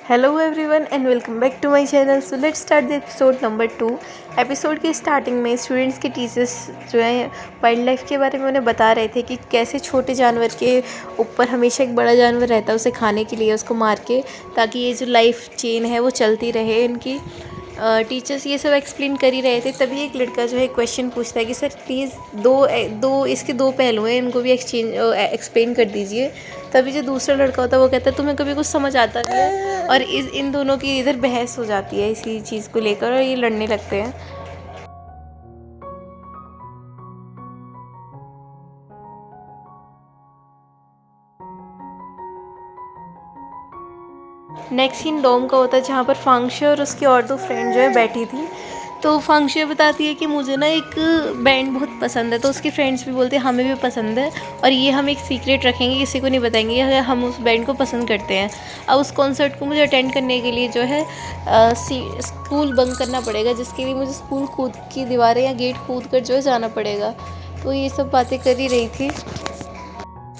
Hello everyone and welcome back to my channel. So let's start the episode number 2। Episode के starting में students के teachers जो हैं wild life के बारे में उन्हें बता रहे थे कि कैसे छोटे जानवर के ऊपर हमेशा एक बड़ा जानवर रहता है उसे खाने के लिए, उसको मार के, ताकि ये जो लाइफ चेन है वो चलती रहे इनकी। टीचर्स ये सब एक्सप्लेन कर ही रहे थे, तभी एक लड़का जो है क्वेश्चन पूछता है कि सर प्लीज़ इसके दो पहलू हैं, इनको भी एक्सप्लेन कर दीजिए। तभी जो दूसरा लड़का होता है वो कहता है तुम्हें कभी कुछ समझ आता नहीं है, और इन दोनों की इधर बहस हो जाती है इसी चीज़ को लेकर और ये लड़ने लगते हैं। नेक्स्ट सीन डोम का होता है जहाँ पर फांगशे और उसकी और दो फ्रेंड जो है बैठी थी। तो फांगशे बताती है कि मुझे ना एक बैंड बहुत पसंद है, तो उसकी फ्रेंड्स भी बोलते हैं हमें भी पसंद है और ये हम एक सीक्रेट रखेंगे, किसी को नहीं बताएंगे अगर हम उस बैंड को पसंद करते हैं। अब उस कॉन्सर्ट को मुझे अटेंड करने के लिए जो है स्कूल बंक करना पड़ेगा, जिसके लिए मुझे स्कूल कूद की दीवारें या गेट कूद कर जो है जाना पड़ेगा। तो ये सब बातें कर ही रही थी,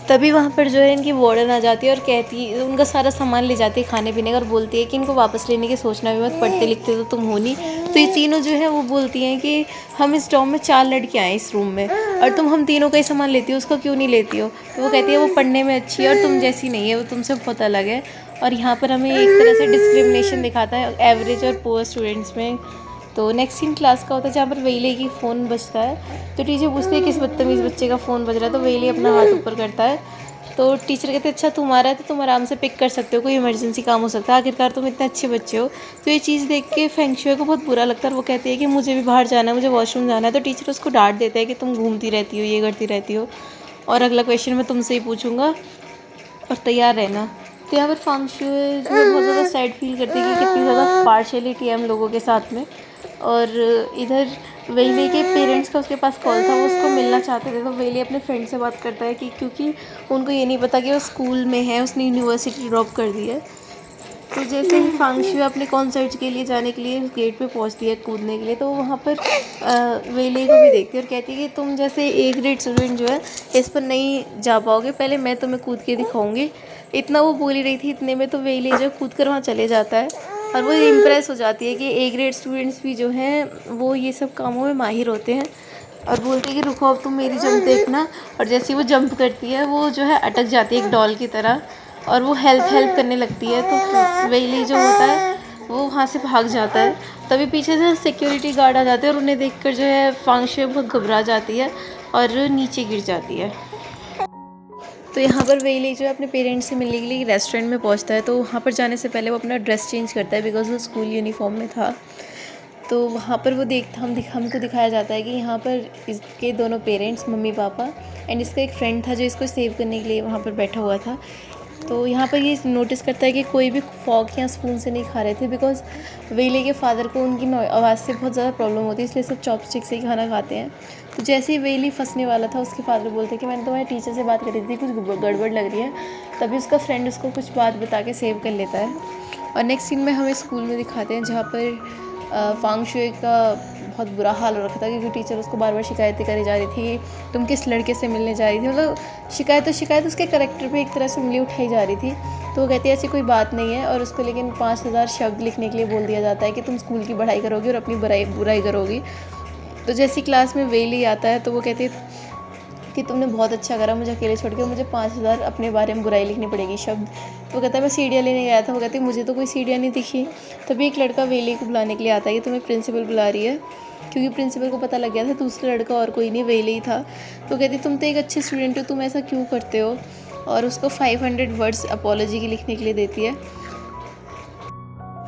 तभी वहाँ पर जो है इनकी वार्डन आ जाती है और कहती है, उनका सारा सामान ले जाती है खाने पीने का, और बोलती है कि इनको वापस लेने की सोचना भी मत, पढ़ते लिखते तो तुम हो नहीं। तो ये तीनों जो है वो बोलती हैं कि हम इस डॉम में 4 लड़कियाँ हैं इस रूम में, और तुम हम तीनों का ही सामान लेती हो, उसका क्यों नहीं लेती हो। तो वो कहती है वो पढ़ने में अच्छी है और तुम जैसी नहीं है, वो तुमसे बहुत अलग है। और यहाँ पर हमें एक तरह से डिस्क्रिमिनेशन दिखाता है एवरेज और पुअर स्टूडेंट्स में। तो नेक्स्ट सीन क्लास का होता है जहाँ पर वेले की फ़ोन बजता है। तो टीचर पूछती है किस बदतमीज़ बच्चे का फ़ोन बज रहा है, तो वेले अपना हाथ ऊपर करता है। तो टीचर कहते हैं अच्छा तुम्हारा है तो तुम आराम से पिक कर सकते हो, कोई इमरजेंसी काम हो सकता है, आखिरकार तुम इतने अच्छे बच्चे हो। तो ये चीज़ देख के फेंगशुए को बहुत बुरा लगता है और वो कहती है कि मुझे भी बाहर जाना है, मुझे वॉशरूम जाना है। तो टीचर उसको डांट देता है कि तुम घूमती रहती हो, ये करती रहती हो, और अगला क्वेश्चन मैं तुमसे ही पूछूंगा और तैयार रहना। तो यहाँ पर फेंगशुए जो है बहुत ज़्यादा सैड फील करती है कि कितनी ज़्यादा पार्शलिटी है हम लोगों के साथ में। और इधर वेले के पेरेंट्स का उसके पास कॉल था, वो उसको मिलना चाहते थे। तो वेले अपने फ्रेंड से बात करता है कि क्योंकि उनको ये नहीं पता कि वो स्कूल में है, उसने यूनिवर्सिटी ड्रॉप कर दी है। तो जैसे ही फांगशुए अपने कॉन्सर्ट के लिए जाने के लिए गेट पे पहुंचती है कूदने के लिए, तो वहाँ पर वेले को भी देखती है और कहती है कि तुम जैसे ए ग्रेड स्टूडेंट जो है इस पर नहीं जा पाओगे, पहले मैं तुम्हें कूद के दिखाऊंगी। इतना वो बोली रही थी, इतने में तो वेले जो कूद कर वहाँ चले जाता है और वो इम्प्रेस हो जाती है कि ए ग्रेड स्टूडेंट्स भी जो हैं वो ये सब कामों में माहिर होते हैं, और बोलती है कि रुको अब तुम मेरी जंप देखना। और जैसे ही वो जंप करती है वो जो है अटक जाती है एक डॉल की तरह, और वो हेल्प करने लगती है। तो वेली जो होता है वो वहाँ से भाग जाता है। तभी पीछे से सिक्योरिटी गार्ड आ जाते हैं और उन्हें देखकर जो है फांगशुए बहुत घबरा जाती है और नीचे गिर जाती है। तो यहाँ पर वेली जो है अपने पेरेंट्स से मिलने के लिए रेस्टोरेंट में पहुँचता है। तो वहाँ पर जाने से पहले वो अपना ड्रेस चेंज करता है बिकॉज वो स्कूल यूनिफॉर्म में था। तो वहाँ पर वो हमको दिखाया जाता है कि यहाँ पर इसके दोनों पेरेंट्स, मम्मी पापा, एंड इसका एक फ्रेंड था जो इसको सेव करने के लिए वहाँ पर बैठा हुआ था। तो यहाँ पर ये नोटिस करता है कि कोई भी फॉक या स्पून से नहीं खा रहे थे, बिकॉज वेले के फादर को उनकी आवाज़ से बहुत ज़्यादा प्रॉब्लम होती है, इसलिए सब चॉपस्टिक से ही खाना खाते हैं। तो जैसे ही वेली फंसने वाला था, उसके फादर बोलते हैं कि मैंने तुम्हारे टीचर से बात करी थी, कुछ गड़बड़ लग रही है। तभी उसका फ्रेंड उसको कुछ बात बता के सेव कर लेता है। और नेक्स्ट सीन में हमें स्कूल में दिखाते हैं जहाँ पर फांगशुए का बहुत बुरा हाल हो रखा था, क्योंकि टीचर उसको बार बार शिकायतें करी जा रही थी, तुम किस लड़के से मिलने जा रही थी, मतलब शिकायत उसके करैक्टर पे एक तरह से उंगली उठाई जा रही थी। तो वो कहती है ऐसी कोई बात नहीं है, और उसको लेकिन 5000 शब्द लिखने के लिए बोल दिया जाता है कि तुम स्कूल की पढ़ाई करोगी और अपनी बुराई करोगी। तो जैसी क्लास में वेली आता है तो वो कहती है कि तुमने बहुत अच्छा करा मुझे अकेले छोड़ के, मुझे 5000 अपने बारे में बुराई लिखनी पड़ेगी शब्द। तो कहता है मैं सीढ़ियाँ लेने गया था। वो कहती है मुझे तो कोई सीढ़ियाँ नहीं दिखी। तभी एक लड़का वेली को बुलाने के लिए आता है कि तुम्हें प्रिंसिपल बुला रही है, क्योंकि प्रिंसिपल को पता लग गया था दूसरा लड़का और कोई नहीं वेली ही था। तो कहती तुम तो एक अच्छे स्टूडेंट हो, तुम ऐसा क्यों करते हो, और उसको 500 वर्ड्स अपोलॉजी के लिखने के लिए देती है।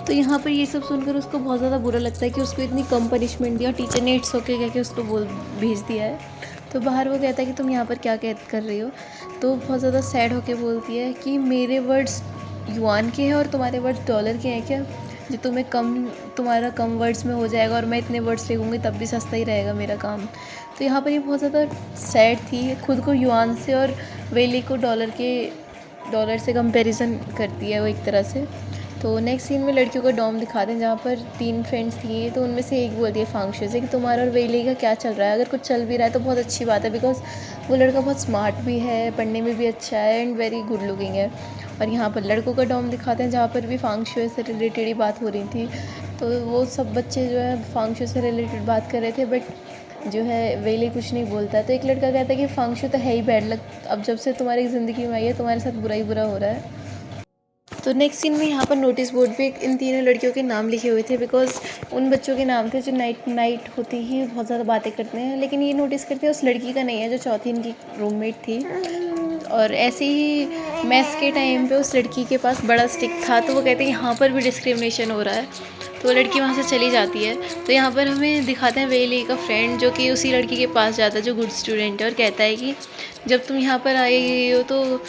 तो यहाँ पर ये सब सुनकर उसको बहुत ज़्यादा बुरा लगता है कि उसको इतनी कम पनिशमेंट दिया, टीचर ने इट्स ओके कह के उसको भेज दिया है। तो बाहर वो कहता है कि तुम यहाँ पर क्या कर रही हो। तो बहुत ज़्यादा सैड होके बोलती है कि मेरे वर्ड्स युआन के हैं और तुम्हारे वर्ड्स डॉलर के हैं क्या, जो तुम्हारा कम वर्ड्स में हो जाएगा और मैं इतने वर्ड्स लिखूँगी तब भी सस्ता ही रहेगा मेरा काम। तो यहाँ पर ये बहुत ज़्यादा सैड थी, खुद को युआन से और वेली को डॉलर से कंपैरिजन करती है वो एक तरह से। तो नेक्स्ट सीन में लड़कियों का डॉम दिखाते हैं जहाँ पर 3 फ्रेंड्स थी। तो उनमें से एक बोलती है फांगशुए से कि तुम्हारा और वेली का क्या चल रहा है, अगर कुछ चल भी रहा है तो बहुत अच्छी बात है, बिकॉज वो लड़का बहुत स्मार्ट भी है, पढ़ने में भी अच्छा है एंड वेरी गुड लुकिंग है। और यहाँ पर लड़कों का डॉम दिखाते हैं जहाँ पर भी फांगशुए से रिलेटेड ही बात हो रही थी। तो वो सब बच्चे जो है फांगशुए से रिलेटेड बात कर रहे थे, बट जो है वेली कुछ नहीं बोलता। तो एक लड़का कहता है कि फांगशुए तो है ही बैड लक, अब जब से तुम्हारी ज़िंदगी में आई है तुम्हारे साथ बुरा ही बुरा हो रहा है। तो नेक्स्ट सीन में यहाँ पर नोटिस बोर्ड पे इन तीनों लड़कियों के नाम लिखे हुए थे, बिकॉज उन बच्चों के नाम थे जो नाइट होती ही बहुत ज़्यादा बातें करते हैं। लेकिन ये नोटिस करते हैं उस लड़की का नहीं है जो चौथी इनकी रूममेट थी। और ऐसे ही मैथ्स के टाइम पे उस लड़की के पास बड़ा स्टिक था, तो वो कहते हैं यहाँ पर भी डिस्क्रिमिनेशन हो रहा है, तो वो लड़की वहाँ से चली जाती है। तो यहाँ पर हमें दिखाते हैं वेली का फ्रेंड जो कि उसी लड़की के पास जाता है जो गुड स्टूडेंट है, और कहता है कि जब तुम यहाँ पर आई हो तो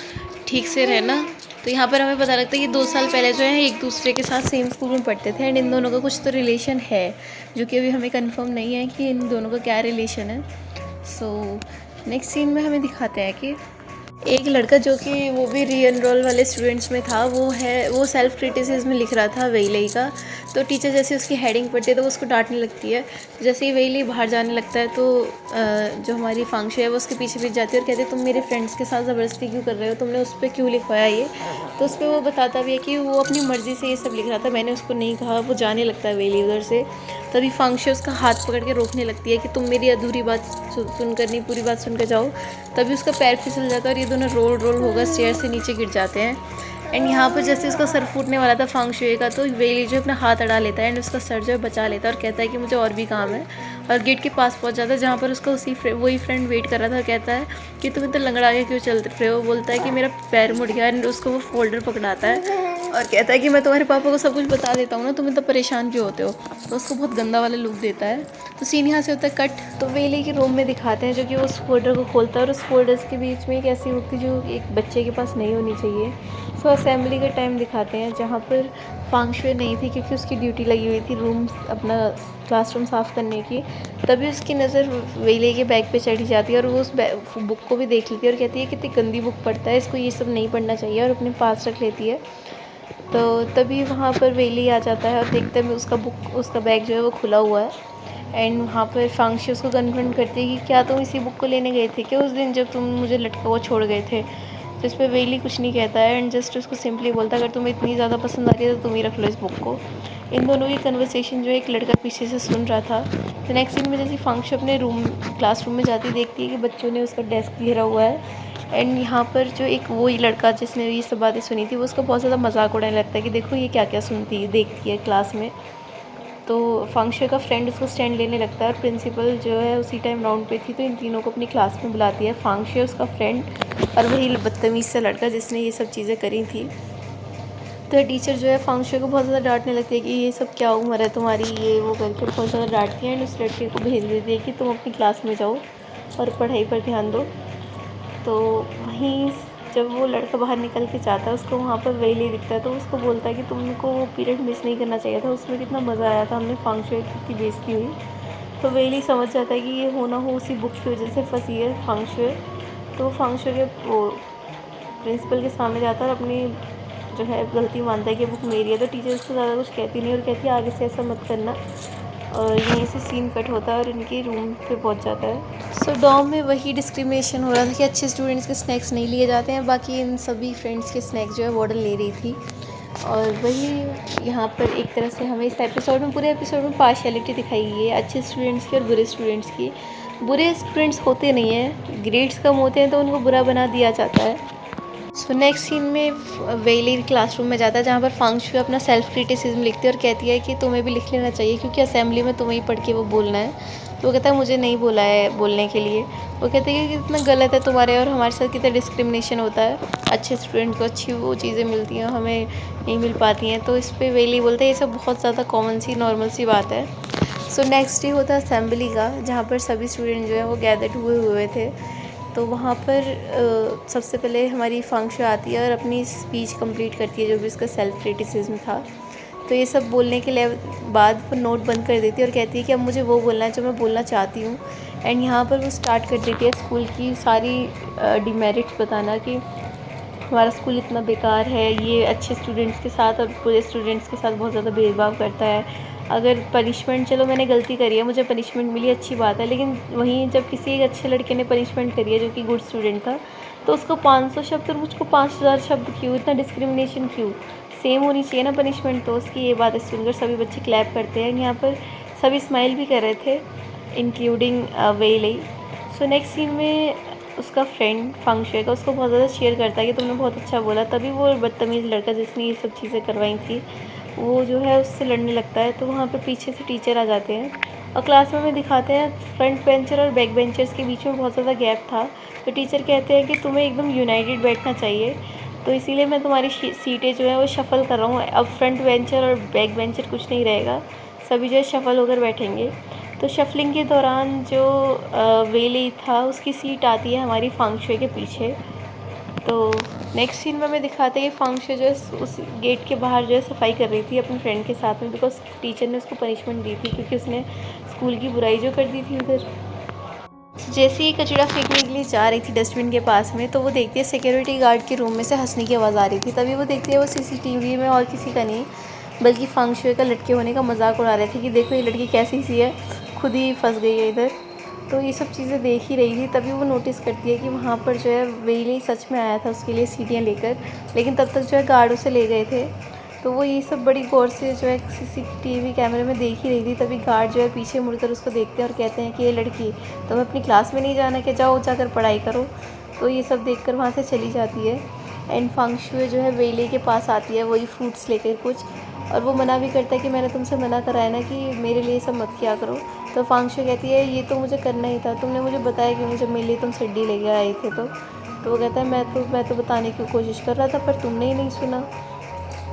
ठीक से रहना। तो यहाँ पर हमें पता लगता है कि 2 साल पहले जो है एक दूसरे के साथ सेम स्कूल में पढ़ते थे, एंड इन दोनों का कुछ तो रिलेशन है जो कि अभी हमें कंफर्म नहीं है कि इन दोनों का क्या रिलेशन है। सो नेक्स्ट सीन में हमें दिखाते हैं कि एक लड़का जो कि वो भी री एनरोल वाले स्टूडेंट्स में था, वो सेल्फ क्रिटिसिज्म में लिख रहा था वेली का। तो टीचर जैसे उसकी हेडिंग पढ़ती है तो वो उसको डांटने लगती है। जैसे ही वेली बाहर जाने लगता है तो जो हमारी फांगशुए है वो उसके पीछे पीछे जाती है और कहती है तुम मेरे फ्रेंड्स के साथ ज़बरदस्ती क्यों कर रहे हो, तुमने उस पर क्यों लिखवाया ये। तो उस पर वो बताता भी है कि वो अपनी मर्ज़ी से ये सब लिख रहा था, मैंने उसको नहीं कहा। वो जाने लगता है वेली उधर से। तभी फांगशुए उसका हाथ पकड़ के रोकने लगती है कि तुम मेरी अधूरी बात सुनकर नहीं पूरी बात सुनकर जाओ। तभी उसका पैर फिसल जाता है और ये दोनों रोल होकर स्टेयर से नीचे गिर जाते हैं। एंड यहाँ पर जैसे उसका सर फूटने वाला था फांगशुए का, तो वेली जो अपना हाथ अड़ा लेता है एंड उसका सर जो है बचा लेता है और कहता है कि मुझे और भी काम है, और गेट के पास पहुँच जाता है जहाँ पर उसका वही फ्रेंड वेट कर रहा था। कहता है कि तुम इतना लंगड़ा के क्यों चल रहे हो। बोलता है कि मेरा पैर मुड़ गया, एंड उसको वो फोल्डर पकड़ाता है और कहता है कि मैं तुम्हारे पापा को सब कुछ बता देता हूँ ना, तुम इतना परेशान क्यों होते हो। तो उसको बहुत गंदा वाला लुक देता है। तो सीन यहाँ से होता है कट। तो वेली के रूम में दिखाते हैं जो कि उस फोल्डर को खोलता है, और उस फोल्डर्स के बीच में एक ऐसी बुक थी जो एक बच्चे के पास नहीं होनी चाहिए। सो असेंबली का टाइम दिखाते हैं जहाँ पर फांगशुए नहीं थी क्योंकि उसकी ड्यूटी लगी हुई थी रूम अपना क्लासरूम साफ़ करने की। तभी उसकी नज़र वेली के बैग पे चढ़ी जाती है और वो उस बुक को भी देख लेती है और कहती है कितनी गंदी बुक पढ़ता है, इसको ये सब नहीं पढ़ना चाहिए, और अपने पास रख लेती है। तो तभी वहाँ पर वेली आ जाता है और देखते हैं उसका बैग जो है वो खुला हुआ है। एंड वहाँ पर फांगशुए उसको कन्फ्रंट करती है कि क्या तुम इसी बुक को लेने गए थे क्या उस दिन जब तुम मुझे लटका हुआ छोड़ गए थे। तो इस पर वेली कुछ नहीं कहता है एंड जस्ट उसको सिंपली बोलता है अगर तुम्हें इतनी ज़्यादा पसंद आ रही है तो तुम ही रख लो इस बुक को। इन दोनों की कन्वर्सेशन जो है एक लड़का पीछे से सुन रहा था। तो नेक्स्ट दिन में जैसे फांगशुए अपने क्लासरूम में जाती देखती है कि बच्चों ने उसका डेस्क घेरा हुआ है। एंड यहाँ पर जो एक वही लड़का जिसने ये सब बातें सुनी थी वो उसका बहुत ज़्यादा मजाक उड़ाने लगता है कि देखो ये क्या क्या सुनती है देखती है क्लास में। तो फांगशुए का फ्रेंड उसको स्टैंड लेने लगता है और प्रिंसिपल जो है उसी टाइम राउंड पे थी, तो इन तीनों को अपनी क्लास में बुलाती है, फांगशुए, उसका फ्रेंड और वही बदतमीज़ सा लड़का जिसने ये सब चीज़ें करी थी। तो टीचर जो है फांगशुए को बहुत ज़्यादा डांटने लगती है कि ये सब क्या उम्र है तुम्हारी, ये वो करके बहुत ज़्यादा डांटती है एंड उस लड़के को भेज देती है कि तुम अपनी क्लास में जाओ और पढ़ाई पर ध्यान दो। तो वहीं जब वो लड़का बाहर निकल के जाता है उसको वहाँ पर वेली दिखता है, तो उसको बोलता है कि तुमको वो पीरियड मिस नहीं करना चाहिए था, उसमें कितना मज़ा आया था, हमने फांगशुए की बेइज्जती हुई। तो वेली समझ जाता है कि ये हो ना हो उसी बुक की वजह से फंसी है फांगशुए। तो फांगशुए के वो प्रिंसिपल के सामने जाता है और अपनी जो है गलती मानता है कि बुक मेरी है। तो टीचर उसको ज़्यादा कुछ कहती नहीं और कहती है आगे से ऐसा मत करना। और यहीं से सीन कट होता है और इनके रूम पे पहुंच जाता है। सो डॉम में वही डिस्क्रिमिनेशन हो रहा था कि अच्छे स्टूडेंट्स के स्नैक्स नहीं लिए जाते हैं, बाकी इन सभी फ्रेंड्स के स्नैक्स जो है वार्डन ले रही थी। और वही यहाँ पर एक तरह से हमें इस एपिसोड में पूरे एपिसोड में पार्शियलिटी दिखाई गई है अच्छे स्टूडेंट्स की और बुरे स्टूडेंट्स की। बुरे स्टूडेंट्स होते नहीं हैं, ग्रेड्स कम होते हैं तो उनको बुरा बना दिया जाता है। सो नेक्स्ट सीन में वेली क्लासरूम में जाता है जहाँ पर फांगशुए अपना सेल्फ क्रिटिसिज्म लिखती है और कहती है कि तुम्हें भी लिख लेना चाहिए क्योंकि असेंबली में तुम्हें ही पढ़ के वो बोलना है। तो वो कहता है मुझे नहीं बोला है बोलने के लिए। वो कहते हैं कि कितना गलत है तुम्हारे और हमारे साथ कितना डिस्क्रिमिनेशन होता है, अच्छे स्टूडेंट को अच्छी वो चीज़ें मिलती हैं हमें नहीं मिल पाती हैं। तो इस पर वेली बोलते हैं ये सब बहुत ज़्यादा कॉमन सी नॉर्मल सी बात है। सो नेक्स्ट डे होता है असेंबली का जहाँ पर सभी स्टूडेंट जो है वो गैदर्ड हुए थे। तो वहाँ पर सबसे पहले हमारी फांगशुए आती है और अपनी स्पीच कंप्लीट करती है जो भी उसका सेल्फ क्रिटिसिज्म था। तो ये सब बोलने के बाद वो नोट बंद कर देती है और कहती है कि अब मुझे वो बोलना है जो मैं बोलना चाहती हूँ। एंड यहाँ पर वो स्टार्ट कर देती है स्कूल की सारी डिमेरिट्स बताना कि हमारा स्कूल इतना बेकार है, ये अच्छे स्टूडेंट्स के साथ और बुरे स्टूडेंट्स के साथ बहुत ज़्यादा भेदभाव करता है। अगर पनिशमेंट, चलो मैंने गलती करी है, मुझे पनिशमेंट मिली अच्छी बात है, लेकिन वहीं जब किसी एक अच्छे लड़के ने पनिशमेंट करी है जो कि गुड स्टूडेंट था, तो उसको 500 शब्द और मुझको 5000 शब्द क्यों, इतना डिस्क्रिमिनेशन क्यों, सेम होनी चाहिए ना पनिशमेंट। तो उसकी ये बात सुनकर सभी बच्चे क्लैप करते हैं। यहाँ पर सभी स्माइल भी कर रहे थे, इंक्लूडिंग वेइली। सो नेक्स्ट सीन में उसका फ्रेंड फंगशुए का उसको बहुत ज़्यादा शेयर करता है कि तुमने बहुत अच्छा बोला। तभी वो बदतमीज़ लड़का जिसने ये सब चीज़ें करवाई थी वो जो है उससे लड़ने लगता है। तो वहाँ पे पीछे से टीचर आ जाते हैं और क्लास में हमें दिखाते हैं फ्रंट बेंचर और बैक बेंचर्स के बीच में बहुत ज़्यादा गैप था। तो टीचर कहते हैं कि तुम्हें एकदम यूनाइटेड बैठना चाहिए, तो इसीलिए मैं तुम्हारी सीटें जो है वो शफ़ल कर रहा हूँ। अब फ्रंट बेंचर और बैक बेंचर कुछ नहीं रहेगा, सभी जो है शफ़ल होकर बैठेंगे। तो शफलिंग के दौरान जो वेली था उसकी सीट आती है हमारी फंगशुए के पीछे। तो नेक्स्ट सीन में हमें दिखाते हैं फंगशुए जो है उस गेट के बाहर जो है सफाई कर रही थी अपने फ्रेंड के साथ में, बिकॉज टीचर ने उसको पनिशमेंट दी थी क्योंकि उसने स्कूल की बुराई जो कर दी थी उधर। जैसे ही कचरा फेंकने के लिए जा रही थी डस्टबिन के पास में, तो वो देखती है सिक्योरिटी गार्ड के रूम में से हंसने की आवाज़ आ रही थी। तभी वो देखती है वो सीसीटीवी में और किसी का नहीं बल्कि फंगशुए का लटके होने का मजाक उड़ा रहे थे कि देखो ये लड़की कैसी सी है, खुद ही फंस गई है इधर। तो ये सब चीज़ें देख ही रही थी। तभी वो नोटिस करती है कि वहाँ पर जो है वेली सच में आया था उसके लिए सीढ़ियाँ लेकर, लेकिन तब तक जो है गार्ड उसे ले गए थे। तो वो ये सब बड़ी गौर से जो है सीसीटीवी कैमरे में देख ही रही थी। तभी गार्ड जो है पीछे मुड़कर उसको देखते हैं और कहते हैं कि ये लड़की तुम्हें अपनी क्लास में नहीं जाना, कि जाओ जाकर पढ़ाई करो। तो ये सब देखकर वहाँ से चली जाती है। एंड फंगशुए जो है वेली के पास आती है वही फ्रूट्स लेकर कुछ, और वो मना भी करता है कि मैंने तुमसे मना करा है ना कि मेरे लिए सब मत किया करो। तो फंगशुए कहती है ये तो मुझे करना ही था, तुमने मुझे बताया कि मुझे मेरे लिए तुम सिड्डी लेकर आए थे। तो वो कहता है मैं तो बताने की कोशिश कर रहा था पर तुमने ही नहीं सुना।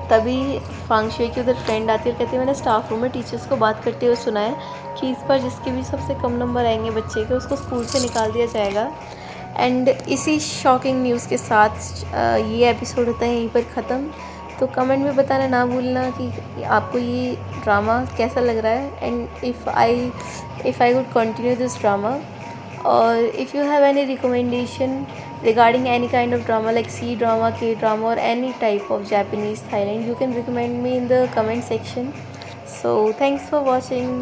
तभी फंगशुए की उधर फ्रेंड आती है और कहती है मैंने स्टाफ रूम में टीचर्स को बात करते हुए सुना है कि इस बार जिसके भी सबसे कम नंबर आएंगे बच्चे के उसको स्कूल से निकाल दिया जाएगा। एंड इसी शॉकिंग न्यूज़ के साथ ये एपिसोड होता है यहीं पर ख़त्म। तो कमेंट में बताना ना भूलना कि आपको ये ड्रामा कैसा लग रहा है, and if I would continue this drama, or if you have any recommendation regarding any kind of drama like C drama, K drama, or any type of Japanese, Thailand, you can recommend me in the comment section. So thanks for watching.